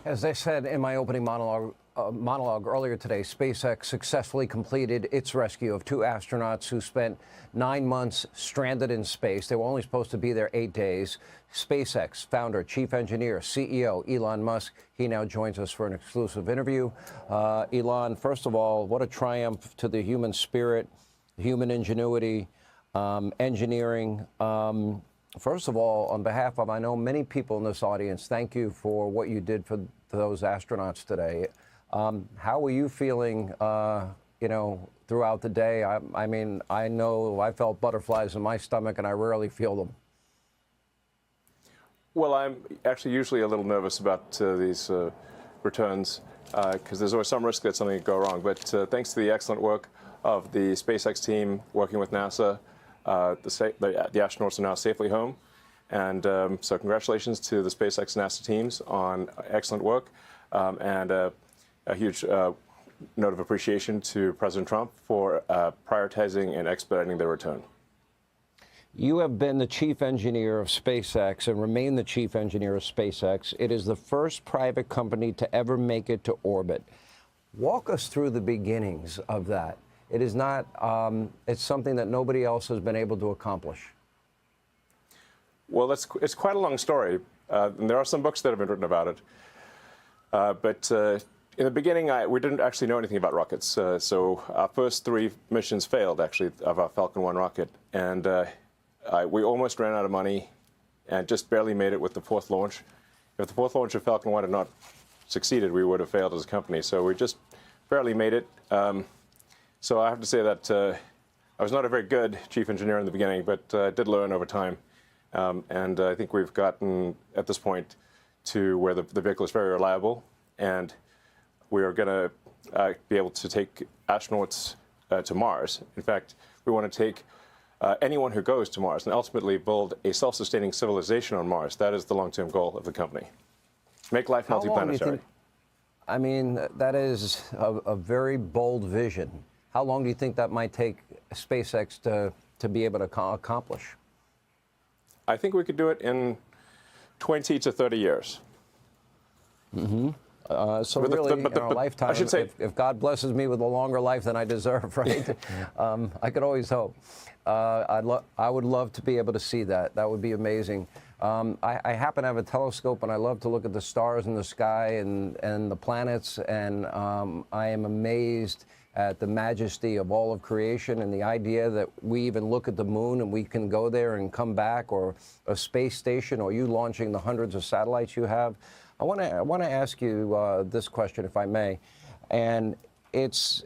As I said in my opening monologue earlier today, SpaceX successfully completed its rescue of two astronauts who spent 9 months stranded in space. They were only supposed to be there 8 days. SpaceX founder, chief engineer, CEO Elon Musk, he now joins us for an exclusive interview. Elon, first of all, what a triumph to the human spirit, human ingenuity, engineering. First of all, on behalf of, I know, many people in this audience, thank you for what you did for those astronauts today. How were you feeling, throughout the day? I mean, I know I felt butterflies in my stomach, and I rarely feel them. Well, I'm actually usually a little nervous about these returns because there's always some risk that something could go wrong. But thanks to the excellent work of the SpaceX team working with NASA, the astronauts are now safely home. And so congratulations to the SpaceX and NASA teams on excellent work, and a huge note of appreciation to President Trump for prioritizing and expediting their return. You have been the chief engineer of SpaceX and remain the chief engineer of SpaceX. It is the first private company to ever make it to orbit. Walk us through the beginnings of that. It is not, it's something that nobody else has been able to accomplish. Well, it's quite a long story, and there are some books that have been written about it. But in the beginning, we didn't actually know anything about rockets. So our first 3 missions failed, actually, of our Falcon 1 rocket. And we almost ran out of money and just barely made it with the 4th launch. If the 4th launch of Falcon 1 had not succeeded, we would have failed as a company. So we just barely made it. So I have to say that I was not a very good chief engineer in the beginning, but I did learn over time. And I think we've gotten, at this point, to where the vehicle is very reliable. And we are going to be able to take astronauts to Mars. In fact, we want to take anyone who goes to Mars and ultimately build a self-sustaining civilization on Mars. That is the long-term goal of the company. Make life multiplanetary. I mean, that is a very bold vision. How long do you think that might take SpaceX to be able to accomplish? I think we could do it in 20 to 30 years. Mm-hmm. So really, in our lifetime, I should say, if God blesses me with a longer life than I deserve, right? I could always hope. I would love to be able to see that. That would be amazing. I happen to have a telescope, and I love to look at the stars in the sky and the planets, and I am amazed at the majesty of all of creation, and the idea that we even look at the moon and we can go there and come back, or a space station, or you launching the hundreds of satellites you have. I want to ask you this question, if I may, and it's,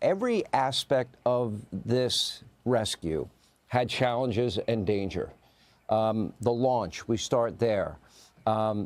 every aspect of this rescue had challenges and danger. The launch, we start there.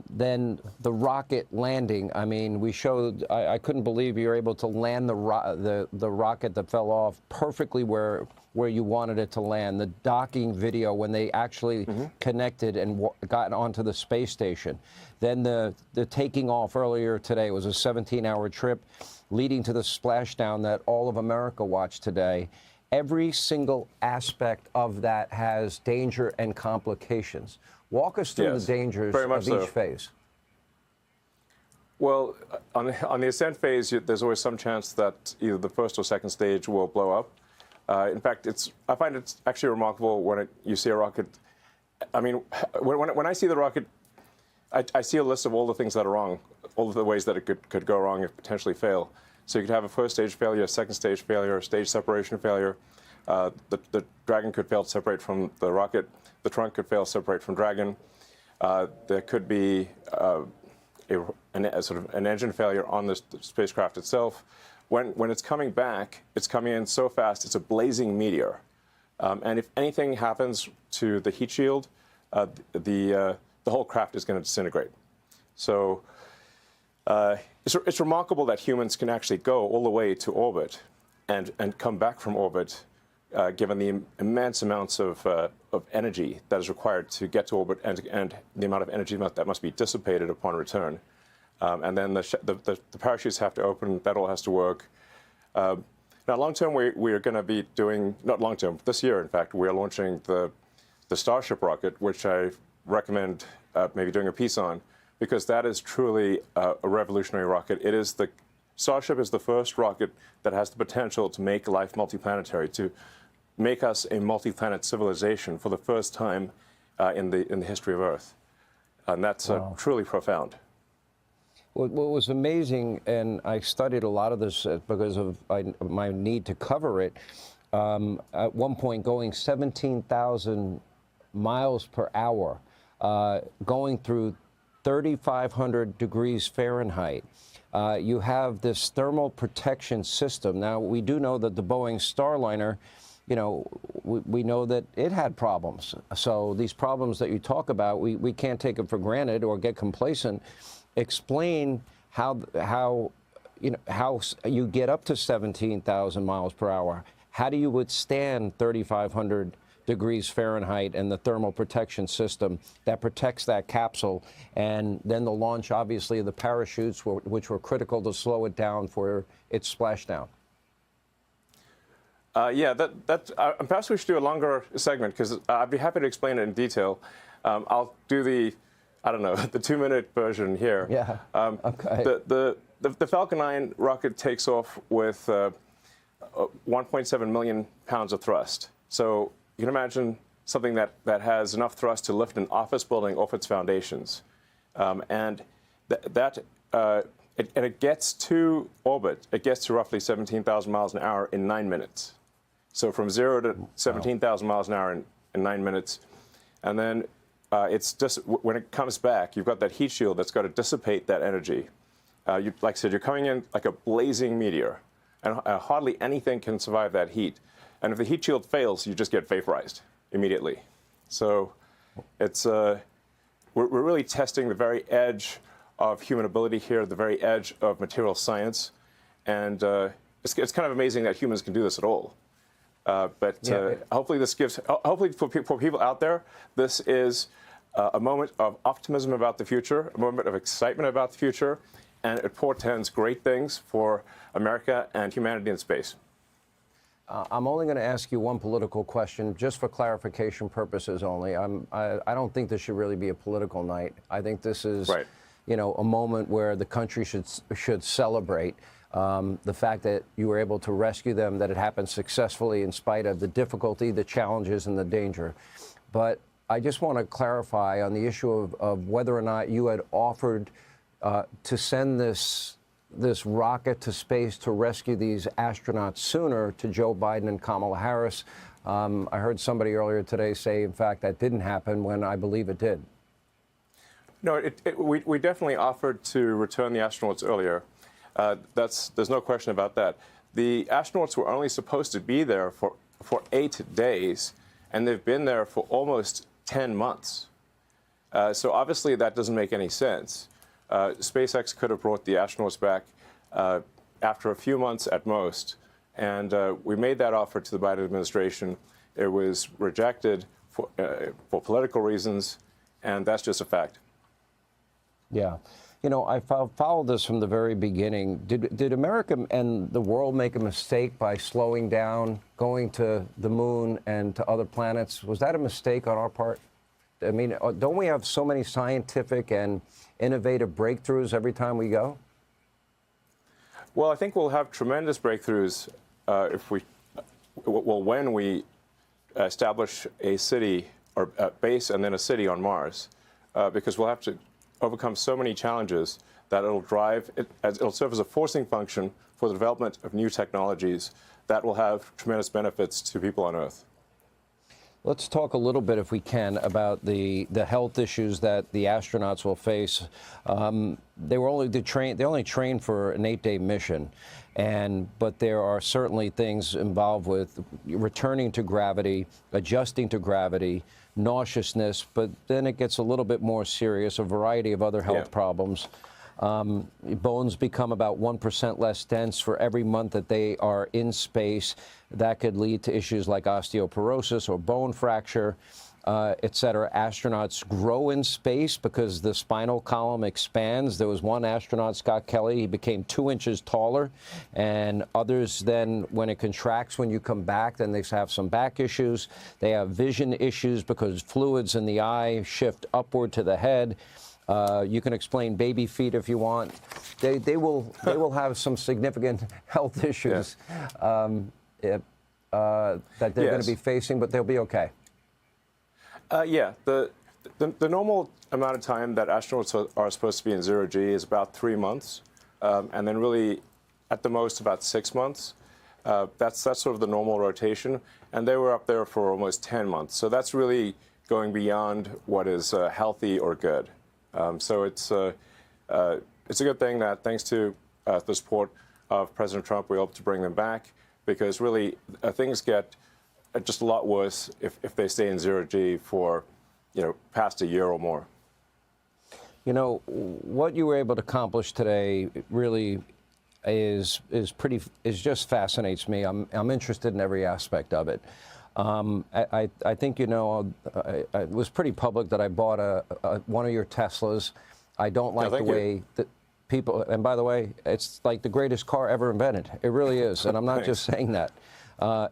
Then the rocket landing. I mean, we showed. I couldn't believe you were able to land the rocket that fell off perfectly where you wanted it to land. The docking video when they actually connected and got onto the space station. Then the taking off earlier today was a 17-hour trip, leading to the splashdown that all of America watched today. Every single aspect of that has danger and complications. Walk us through the dangers of each phase. Well, on the ascent phase, there's always some chance that either the first or second stage will blow up. In fact, I find it's actually remarkable when you see a rocket. I mean, when I see the rocket, I see a list of all the things that are wrong, all of the ways that it could go wrong and potentially fail. So you could have a first stage failure, a second stage failure, a stage separation failure. The Dragon could fail to separate from the rocket. The trunk could fail to separate from Dragon. There could be sort of an engine failure on the spacecraft itself. When it's coming back, it's coming in so fast, it's a blazing meteor. And if anything happens to the heat shield, the whole craft is going to disintegrate. So it's remarkable that humans can actually go all the way to orbit and come back from orbit, given the immense amounts of energy that is required to get to orbit and the amount of energy that must be dissipated upon return. And then the parachutes have to open, that all has to work. Now, long term, we are going to be doing, not long term, this year, in fact, we are launching the Starship rocket, which I recommend maybe doing a piece on. because that is truly a revolutionary rocket. It is Starship is the first rocket that has the potential to make life multiplanetary, to make us a multi-planet civilization for the first time in the history of Earth. And that's truly profound. What was amazing, and I studied a lot of this because of my need to cover it, at one point going 17,000 miles per hour, going through 3,500 degrees Fahrenheit. You have this thermal protection system. Now, we do know that the Boeing Starliner, you know, we know that it had problems. So these problems that you talk about, we can't take them for granted or get complacent. Explain how you get up to 17,000 miles per hour. How do you withstand 3,500 degrees Fahrenheit and the thermal protection system that protects that capsule? And then the launch, obviously, of the parachutes, which were critical to slow it down for its splashdown. Yeah, perhaps we should do a longer segment, because I'd be happy to explain it in detail. I'll do the 2-minute version here. Yeah. Okay. The Falcon 9 rocket takes off with 1.7 million pounds of thrust. So you can imagine something that has enough thrust to lift an office building off its foundations. And it gets to orbit. It gets to roughly 17,000 miles an hour in 9 minutes. So from 0 to 17,000 miles an hour in 9 minutes. And then it's just, when it comes back, you've got that heat shield that's got to dissipate that energy. Like I said, you're coming in like a blazing meteor, and hardly anything can survive that heat. And if the heat shield fails, you just get vaporized immediately. So it's we're really testing the very edge of human ability here, the very edge of material science. And it's kind of amazing that humans can do this at all. Hopefully this gives, hopefully for people out there, this is a moment of optimism about the future, a moment of excitement about the future, and it portends great things for America and humanity in space. I'm only going to ask you one political question, just for clarification purposes only. I don't think this should really be a political night. I think this is, you know, a moment where the country should celebrate the fact that you were able to rescue them, that it happened successfully in spite of the difficulty, the challenges, and the danger. But I just want to clarify on the issue of whether or not you had offered to send this rocket to space to rescue these astronauts sooner to Joe Biden and Kamala Harris. I heard somebody earlier today say, in fact, that didn't happen, when I believe it did. No, we definitely offered to return the astronauts earlier. There's no question about that. The astronauts were only supposed to be there for 8 days, and they've been there for almost 10 months. So obviously that doesn't make any sense. SpaceX could have brought the astronauts back after a few months at most, and we made that offer to the Biden administration. It was rejected for political reasons, and that's just a fact. Yeah. You know, I followed this from the very beginning. Did America and the world make a mistake by slowing down, going to the moon and to other planets? Was that a mistake on our part? I mean, don't we have so many scientific and innovative breakthroughs every time we go? Well, I think we'll have tremendous breakthroughs when we establish a city or a base and then a city on Mars, because we'll have to overcome so many challenges that it'll serve as a forcing function for the development of new technologies that will have tremendous benefits to people on Earth. Let's talk a little bit, if we can, about the health issues that the astronauts will face. They only trained for an 8-day mission, but there are certainly things involved with returning to gravity, adjusting to gravity, nauseousness, but then it gets a little bit more serious, a variety of other health problems. Bones become about 1% less dense for every month that they are in space. That could lead to issues like osteoporosis or bone fracture, et cetera. Astronauts grow in space because the spinal column expands. There was one astronaut, Scott Kelly, he became 2 inches taller, and others then, when it contracts when you come back, then they have some back issues. They have vision issues because fluids in the eye shift upward to the head. You can explain baby feet if you want. They will have some significant health issues that they're going to be facing, but they'll be okay. Yeah, the normal amount of time that astronauts are supposed to be in zero G is about 3 months, and then really, at the most, about 6 months. That's sort of the normal rotation, and they were up there for almost 10 months. So that's really going beyond what is healthy or good. So it's a good thing that, thanks to the support of President Trump, we hope to bring them back, because really things get just a lot worse if they stay in zero G for, past a year or more. What you were able to accomplish today really is just fascinates me. I'm interested in every aspect of it. I think it was pretty public that I bought one of your Teslas. I don't like the way that people, and by the way, it's like the greatest car ever invented. It really is, and I'm not just saying that.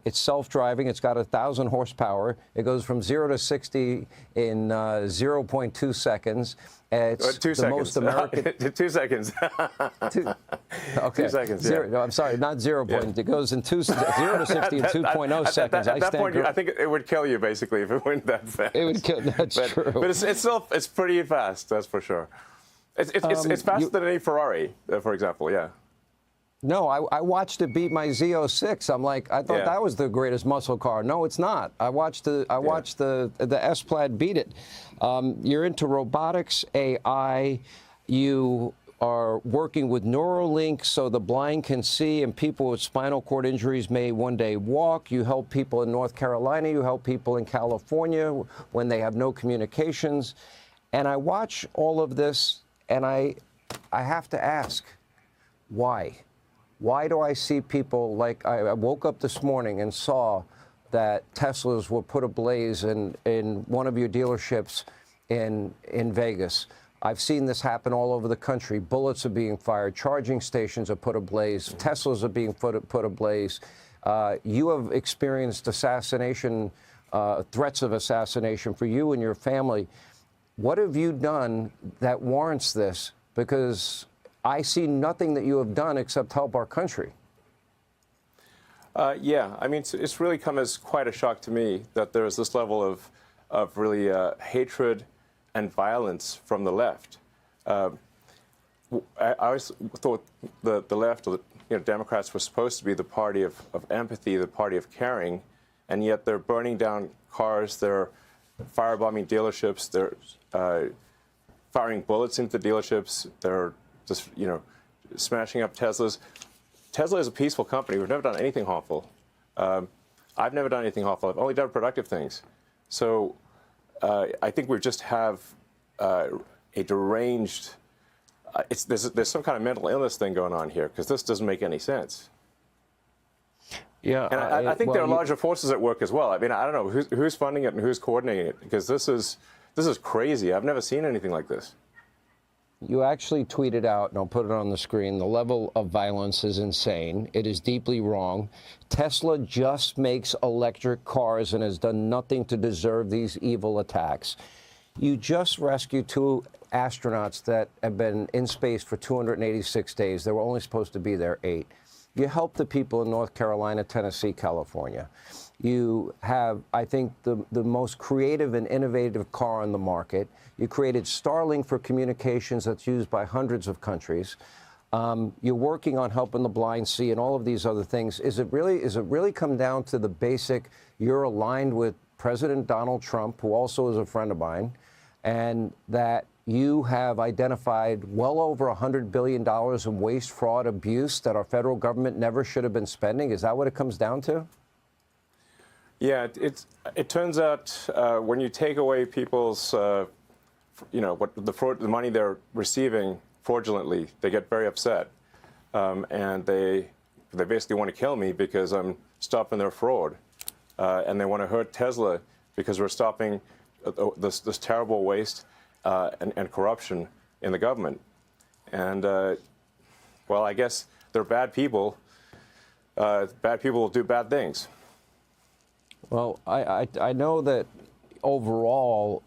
It's self-driving. It's got 1,000 horsepower. It goes from 0 to 60 in 0.2 seconds. It's 2 seconds. Most American. 2 seconds. Okay. 2 seconds. Zero, Yeah. no, I'm sorry, not 0. It goes in 0 to 60 in 2.0 seconds. At that point, I think it would kill you basically if it went that fast. It would kill. That's true. But it's pretty fast. That's for sure. It's faster than any Ferrari, for example. Yeah. No, I watched it beat my Z06. I'm like, I thought that was the greatest muscle car. No, it's not. I watched the S-Plaid beat it. You're into robotics, AI. You are working with Neuralink so the blind can see and people with spinal cord injuries may one day walk. You help people in North Carolina. You help people in California when they have no communications. And I watch all of this, and I have to ask, why? Why do I see people like I woke up this morning and saw that Teslas were put ablaze in one of your dealerships in Vegas? I've seen this happen all over the country. Bullets are being fired. Charging stations are put ablaze. Teslas are being put ablaze. You have experienced assassination, threats of assassination for you and your family. What have you done that warrants this? Because I see nothing that you have done except help our country. Yeah, I mean, it's really come as quite a shock to me that there's this level of really hatred and violence from the left. I always thought the left, or Democrats, were supposed to be the party of empathy, the party of caring, and yet they're burning down cars, they're firebombing dealerships, they're firing bullets into dealerships, they're just, smashing up Teslas. Tesla is a peaceful company. We've never done anything harmful. I've never done anything harmful. I've only done productive things. So I think we just have a deranged, there's some kind of mental illness thing going on here, because this doesn't make any sense. Yeah, and I think there are larger forces at work as well. I mean, I don't know who's funding it and who's coordinating it, because this is crazy. I've never seen anything like this. You actually tweeted out, and I'll put it on the screen, the level of violence is insane. It is deeply wrong. Tesla just makes electric cars and has done nothing to deserve these evil attacks. You just rescued 2 astronauts that have been in space for 286 days. They were only supposed to be there 8. You help the people in North Carolina, Tennessee, California. You have, I think, the most creative and innovative car on the market. You created Starlink for communications that's used by hundreds of countries. You're working on helping the blind see and all of these other things. Is it really come down to the basic, you're aligned with President Donald Trump, who also is a friend of mine, and that you have identified well over $100 billion in waste, fraud, abuse that our federal government never should have been spending? Is that what it comes down to? Yeah, it turns out when you take away people's, what the money they're receiving fraudulently, they get very upset, and they basically want to kill me because I'm stopping their fraud, and they want to hurt Tesla because we're stopping this terrible waste and corruption in the government. And well, I guess they're bad people. Bad people will do bad things. Well, I know that overall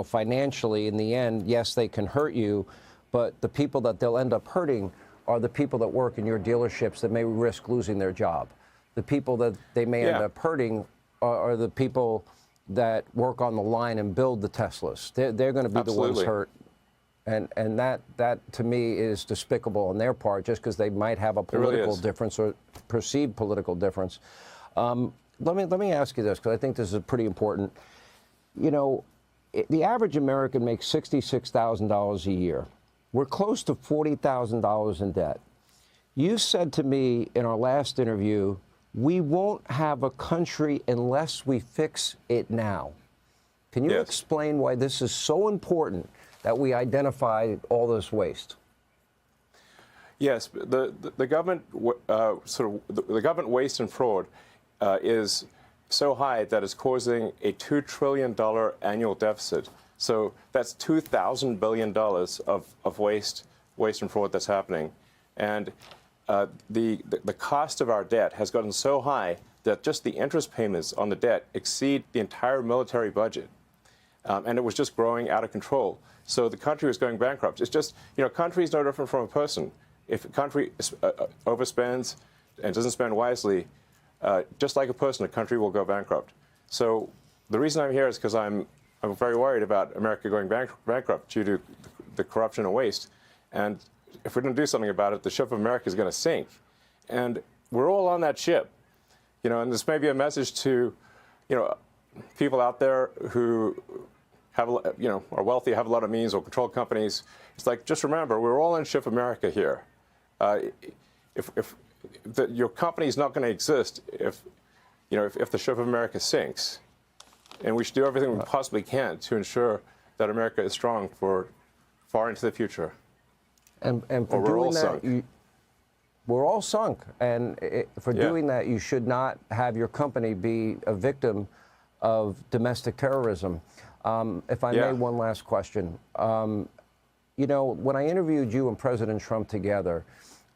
financially, in the end, yes, they can hurt you, but the people that they'll end up hurting are the people that work in your dealerships that may risk losing their job. The people that they may end up hurting are the people that work on the line and build the Teslas. They're going to be the ones hurt. And that to me is despicable on their part, just because they might have a political difference or perceived political difference. Let me ask you this, because I think this is pretty important. The average American makes $66,000 a year. We're close to $40,000 in debt. You said to me in our last interview, we won't have a country unless we fix it now. Can you explain why this is so important that we identify all this waste? Yes, the government the government waste and fraud is so high that it's causing a $2 trillion annual deficit. So that's $2,000 billion of waste and fraud that's happening, and the cost of our debt has gotten so high that just the interest payments on the debt exceed the entire military budget, and it was just growing out of control. So the country was going bankrupt. It's just, country is no different from a person. If a country overspends and doesn't spend wisely, just like a person, a country will go bankrupt. So the reason I'm here is because I'm very worried about America going bankrupt due to the corruption and waste. And if we don't do something about it, the ship of America is going to sink. And we're all on that ship. And this may be a message to, people out there who have, are wealthy, have a lot of means, or control companies. It's like, just remember, we're all in ship America here. Your company is not going to exist if the ship of America sinks. And we should do everything we possibly can to ensure that America is strong for far into the future. And for doing that, we're all sunk. And for doing that, you should not have your company be a victim of domestic terrorism. If I may, one last question. When I interviewed you and President Trump together,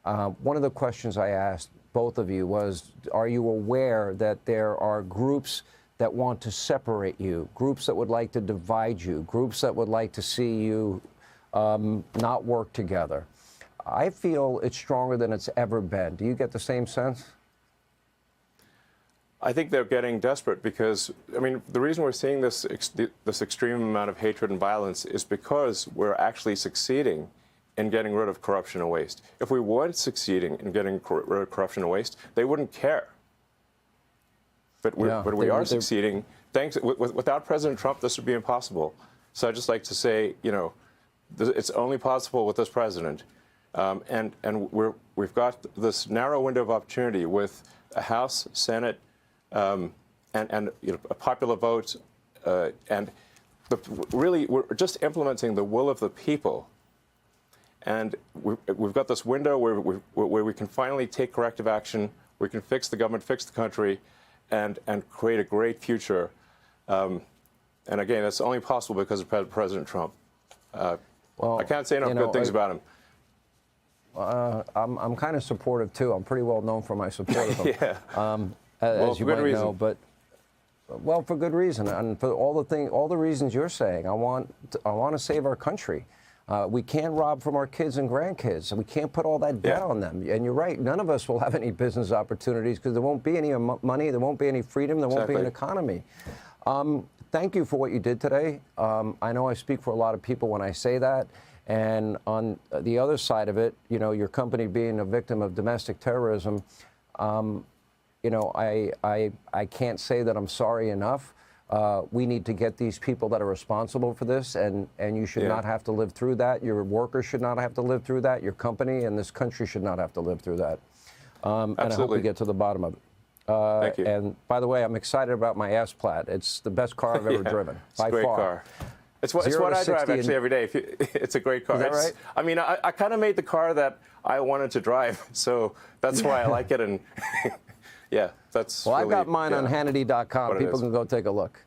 one of the questions I asked both of you was, are you aware that there are groups that want to separate you, groups that would like to divide you, groups that would like to see you not work together? I feel it's stronger than it's ever been. Do you get the same sense? I think they're getting desperate because, the reason we're seeing this extreme amount of hatred and violence is because we're actually succeeding in getting rid of corruption and waste. If we weren't succeeding in getting rid of corruption and waste, they wouldn't care. But we are succeeding. Without President Trump, this would be impossible. So I'd just like to say, it's only possible with this president. And we've got this narrow window of opportunity with a House, Senate, and a popular vote, and really we're just implementing the will of the people. And we've got this window where we can finally take corrective action. We can fix the government, fix the country, and create a great future. And again, that's only possible because of President Trump. I can't say enough good things about him. I'm kind of supportive too. I'm pretty well known for my support of him. As you might know, but for good reason, and for all the reasons you're saying. I want to save our country. We can't rob from our kids and grandkids. We can't put all that debt on them. And you're right. None of us will have any business opportunities because there won't be any money. There won't be any freedom. There won't be an economy. Thank you for what you did today. I know I speak for a lot of people when I say that. And on the other side of it, your company being a victim of domestic terrorism, I can't say that I'm sorry enough. We need to get these people that are responsible for this, and you should not have to live through that. Your workers should not have to live through that. Your company and this country should not have to live through that. And I hope we get to the bottom of it. Thank you. And by the way, I'm excited about my S-Plaid. It's the best car I've ever driven, by far. It's a great car. It's what I drive actually every day. It's a great car. Is that right? I kind of made the car that I wanted to drive, so that's why I like it. And that's well, I've got mine on Hannity.com. People can go take a look.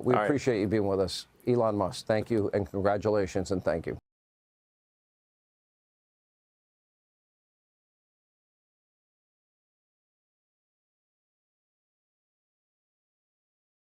We appreciate you being with us. Elon Musk, thank you, and congratulations, and thank you.